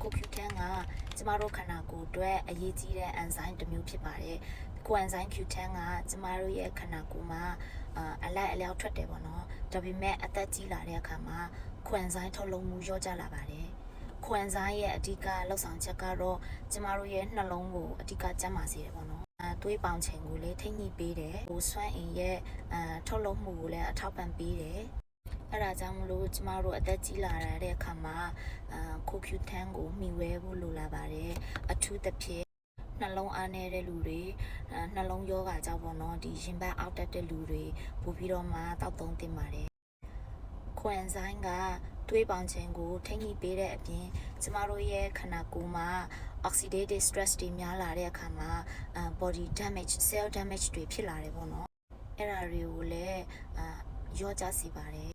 CoQ10 ကကျမတို့ခန္ဓာကိုယ်အတွက်အရေးကြီးတဲ့ enzyme တစ်မျိုးဖြစ်ပါတယ်။ coenzyme Q10 ကကျမတို့ရဲ့ခန္ဓာကိုယ်မှာအလိုက်အလျောက်ထွက်တယ်ပေါ့နော်။ဒါပေမဲ့အသက်ကြီးလာတဲ့အခါမှာ coenzyme ထုတ်လုပ်မှုလျော့ကျလာပါတယ်။ coenzyme ရဲ့အဓိကလှုပ်ဆောင်ချက်ကတော့ကျမတို့ရဲ့နှလုံးကိုအဓိကကျန်းမာစေတယ်ပေါ့နော်။သွေးပေါင်ချိန်ကိုလည်းထိန်းညှိပေးတယ်။စွမ်းအင်ရဲ့ထုတ်လုပ်မှုကိုလည်းအထောက်ပံ့ပေးတယ်။အဲ့ဒါကြောင့်မလို့ကျမတို့အသက်ကြီးလာတဲ့အခါမှာCoQ10 ကိုမှီဝဲဖို့လိုလာပါတယ်အထူးသဖြင့်နှလုံးအားနည်းတဲ့လူတွေနှလုံးရောဂါကြောင့်ပေါ့နော်ဒီရင်ဘတ်အောက်တက်တဲ့လူတွေပို့ပြီးတော့မှတောက်သုံးသင့်ပါတယ်coenzyme ကသွေးပေါင်ချိန်ကိုထိန်းညှိပေးတဲ့အပြင်ကျမတို့ရဲ့ခန္ဓာကိုယ်မှာ oxidative stress တွေများလာတဲ့အခါမှာbody damage cell damage တွေဖြစ်လာတယ်ပေါ့နော်အဲ့ဒါတွေကိုလည်းလျော့ကျစေပါတယ်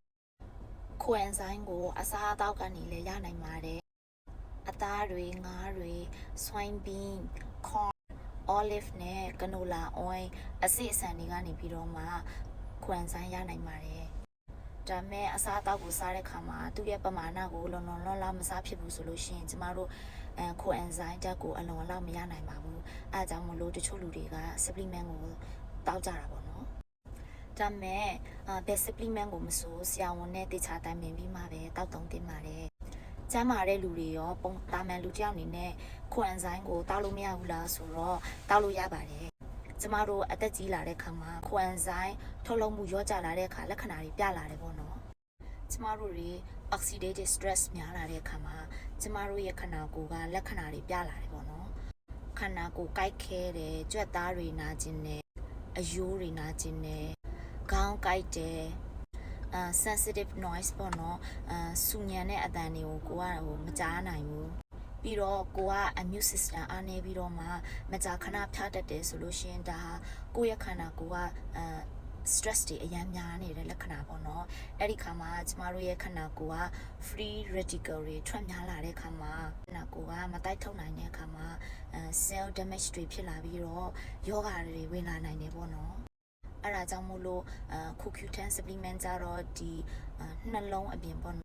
coenzyme ကိုအစားအသောက်ကနေလည်းရနိုင်ပါတယ်အသားတွေငါးတွေ soybean corn olive နဲ့ canola oil အစိအစံတွေကနေပြီးတော့မှcoenzyme ရနိုင်ပါတယ်ဒါမဲ့အစားအသောက်ကိုစားတဲ့ခါမှာသူ့ရဲ့ပမာဏကိုလွန်လောက်မစားဖြစ်ဘူးဆိုလို့ရှိရင်ကျမတို့coenzyme ဓာတ်ကိုအလွန်လောက်မရနိုင်ပါဘူးအဲအကြောင်းမလို့တချို့လူတွေက supplement ကိုတောက်ကြတာပေါ့နော်ဒါမဲ့ဘယ် supplement ကိုမဆိုဆရာဝန်နဲ့တေချာတိုင်ပင်ပြီးမှပဲတောက်သုံးသင့်ပါတယ်ကျန်းမာတဲ့လူတွေရောတာမန်လူတယောက်အနေနဲ့coenzymeကိုတောက်လို့မရဘူးလားဆိုတော့တောက်လို့ရပါတယ်ကျမတို့အသက်ကြီးလာတဲ့ခါမှာcoenzymeထုတ်လုပ်မှုလျော့ကျလာတဲ့အခါလက္ခဏာတွေပြလာတယ်ပေါ့နော်ကျမတို့တွေ oxidative stress များလာတဲ့အခါမှာကျမတို့ရဲ့ခန္ဓာကိုယ်ကလက္ခဏာတွေပြလာတယ်ပေါ့နော်ခန္ဓာကိုယ်ကိုက်ခဲတယ်ကြွက်သားတွေနာကျင်တယ်အယိုးတွေနာကျင်တယ်ခေါင်းကိုက်တယ်sensitive noise ပေါ့နော်ဆူညံတဲ့အတန်တွေကိုကိုကမကြားနိုင်ဘူးပြီးတော့ကိုက immune system အားနည်းပြီးတော့မှမကြာခဏဖြားတတ်တယ်ဆိုလို့ရှိရင်ဒါဟာကိုယ့်ရဲ့ခန္ဓာကိုယ်ကstress တွေအများများနေတဲ့လက္ခဏာပေါ့နော်အဲ့ဒီခါမှာကျမတို့ရဲ့ခန္ဓာကိုယ်က free radical တွေထွက်များလာတဲ့ခါမှာခန္ဓာကိုယ်ကမတိုက်ထုတ်နိုင်တဲ့အခါမှာcell damage တွေဖြစ်လာပြီးတော့ယောဂါတွေဝင်လာနိုင်တယ်ပေါ့နော်အဲ့ဒါကြောင့်မို့လို့CoQ10 supplement ကြတော့ဒီနှလုံးအပြင်ပေါ့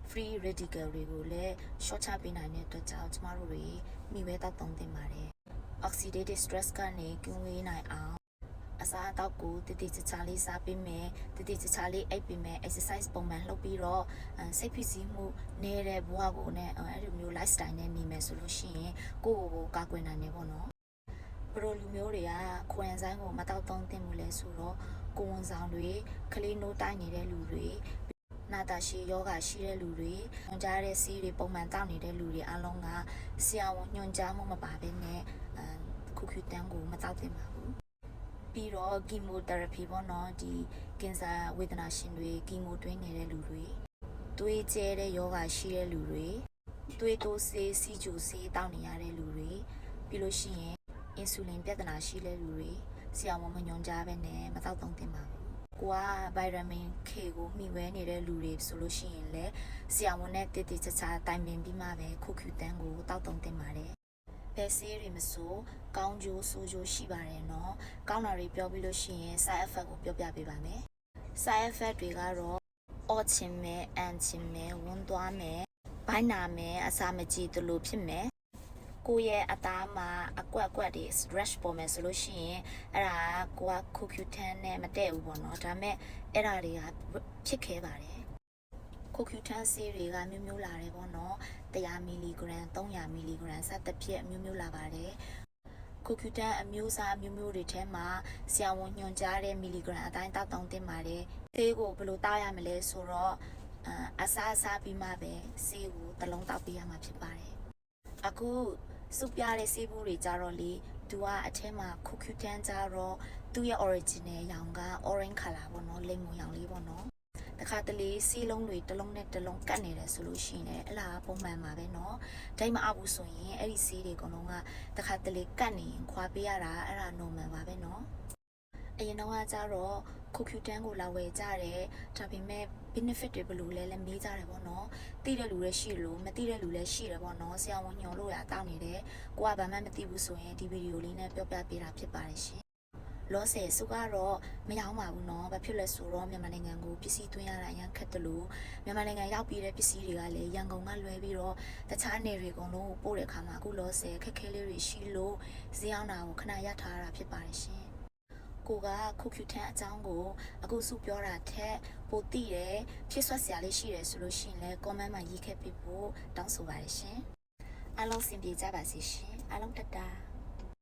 free radical တွေကိုလည်း short ချပေးနိုင်တဲ့အတွက်ကြောင့်ကျမတို့တွေမိဝဲတောက်သုံးသင့်ပါတယ် oxidative stress ကနေကင်းဝေးနိုင်အောင်အစားအသောက်ကိုတည်တည်ချာချာလေးစားပေးမယ်တည်တည်ချာချာလေးအိပ်ပေးမယ် exercise ပုံမှန်လုပ်ပြီးတော့စိတ်ဖိစီးမှုနေတဲ့ဘဝကိုနဲ့အဲ့လိုမျိုး lifestyle နဲ့နေမယ်ဆိုလို့ရှိရင်ကိုယ့်ကိုယ်ကိုကာကွယ်နိုင်တယ်ပေါ့နော်ဘယ်လိုလူမျိုးတွေကcoenzymeကိုမတောက်သုံးသင့်ဘူးလဲဆိုတော့ကိုယ်ဝန်ဆောင်တွေကလေးနိုးတိုင်းနေတဲ့လူတွေနာတာရှည်ယောဂရှိတဲ့လူတွေညွှန်ကြားတဲ့ဆေးတွေပုံမှန်တောက်နေတဲ့လူတွေအလုံးကဆရာဝန်ညွှန်ကြားမှုမပါဘဲနဲ့CoQ10 ကိုမတောက်သင့်ပါဘူးပြီးတော့ chemotherapy ပေါ့နော်ဒီကင်ဆာဝေဒနာရှင်တွေကီမိုတွင်းနေတဲ့လူတွေသွေးကျဲတဲ့ယောဂရှိတဲ့လူတွေသွေးတိုးဆေးစီဂျူဆေးတောက်နေရတဲ့လူတွေပြီးလို့ရှိရင်အင်ဆူလင်ပြဿနာရှိတဲ့လူတွေဆရာဝန်မညွှန်ကြားဘဲနဲ့မတောက်သုံးသင့်ပါဘူးကိုကဗိုက်တာမင် K ကိုမှီဝဲနေတဲ့လူတွေဆိုလို့ရှိရင်လည်းဆရာဝန်နဲ့တည်တည်ချာချာတိုင်ပင်ပြီးမှပဲCoQ10 ကိုတောက်သုံးသင့်ပါတယ်ဘယ်ဆေးတွေမဆိုကောင်းကျိုးဆိုးကျိုးရှိပါတယ်နော်ကောင်းတာတွေပြောပြီးလို့ရှိရင် side effect ကိုပြောပြပေးပါမယ် side effect တွေကတော့အော့ချင်မယ်အန်ချင်မယ်ဝန်းသွားမယ်ဘိုင်းနာမယ်အစာမကြေသလိုဖြစ်မယ်ကိုရဲ့အသားမှာအကွက်တွေ rash ပေါ်မယ်ဆိုလို့ရှိရင်အဲ့ဒါကိုက CoQ10 နဲ့မတည့်ဘူးပေါ့နော်ဒါမဲ့အဲ့ဒါတွေကဖြစ်ခဲပါတယ် CoQ10 ဆေးတွေကမျိုးလာတယ်ပေါ့နော်100 mg 300 mg စသဖြင့်မျိုးလာပါတယ်CoQ10 အမျိုးအစားမျိုးတွေထဲမှာဆရာဝန်ညွှန်ကြားတဲ့မီလီဂရမ်အတိုင်းတောက်သုံးသင့်ပါတယ်ဆေးကိုဘယ်လိုတောက်ရမလဲဆိုတော့အစားပြီးမှပဲဆေးကိုတစ်လုံးတောက်ပေးရမှာဖြစ်ပါတယ်အခုစုပြတဲ့ဆေးဘူးတွေကြတော့လေသူကအထဲမှာCoQ10 ကြတော့သူ့ရဲ့ original ရောင်က orange color ပေါ့နော်လိမ္မော်ရောင်လေးပေါ့နော်တခါတလေစီးလုံးတွေတစ်လုံးနဲ့တစ်လုံးကတ်နေတယ်ဆိုလို့ရှိရင်အဲ့လားပုံမှန်ပါပဲเนาะဒိတ်မအောင်ဘူးဆိုရင်အဲ့ဒီစီးတွေအကုန်လုံးကတခါတလေကတ်နေရင်ခွာပေးရတာအဲ့ဒါ normal ပါပဲเนาะအရင်တော့ကကြတော့CoQ10 ကိုလာဝယ်ကြတယ်ဒါပေမဲ့ benefit တွေဘယ်လိုလဲမေးကြတယ်ပေါ့နော်သိတဲ့လူလည်းရှိလို့မသိတဲ့လူလည်းရှိတယ်ပေါ့နော်ဆရာဝန်ညွှန်လို့ရတောင်းနေတယ်ကိုကဘာမှမသိဘူးဆိုရင်ဒီဗီဒီယိုလေးနဲ့ပြောပြပေးတာဖြစ်ပါတယ်ရှင် လောဆယ်စုကတော့မရောက်ပါဘူးနော်ဘာဖြစ်လဲဆိုတော့မြန်မာနိုင်ငံကိုပစ္စည်းသွင်းရတာအရင်ခက်တယ်လို့မြန်မာနိုင်ငံရောက်ပြီးတဲ့ပစ္စည်းတွေကလည်းရန်ကုန်ကလွဲပြီးတော့တခြားနယ်တွေကုန်လုံးပို့တဲ့အခါမှာအခုလောဆယ်ခက်ခဲလေးတွေရှိလို့ဈေးအောင်တာကိုခဏရပ်ထားတာဖြစ်ပါတယ်ရှင်ကိုကခုကျူထန်အကြောင်းကိုအခုစုပြောတာထက်ပိုသိတယ်ဖြစ်ဆွက်စရာလေးရှိတယ်ဆိုလို့ရှိရင်လည်း comment မှာရေးခဲ့ပေးဖို့တောင်းဆိုပါတယ်ရှင်အားလုံးစင်ပြေကြပါစေရှင်အားလုံးတတာ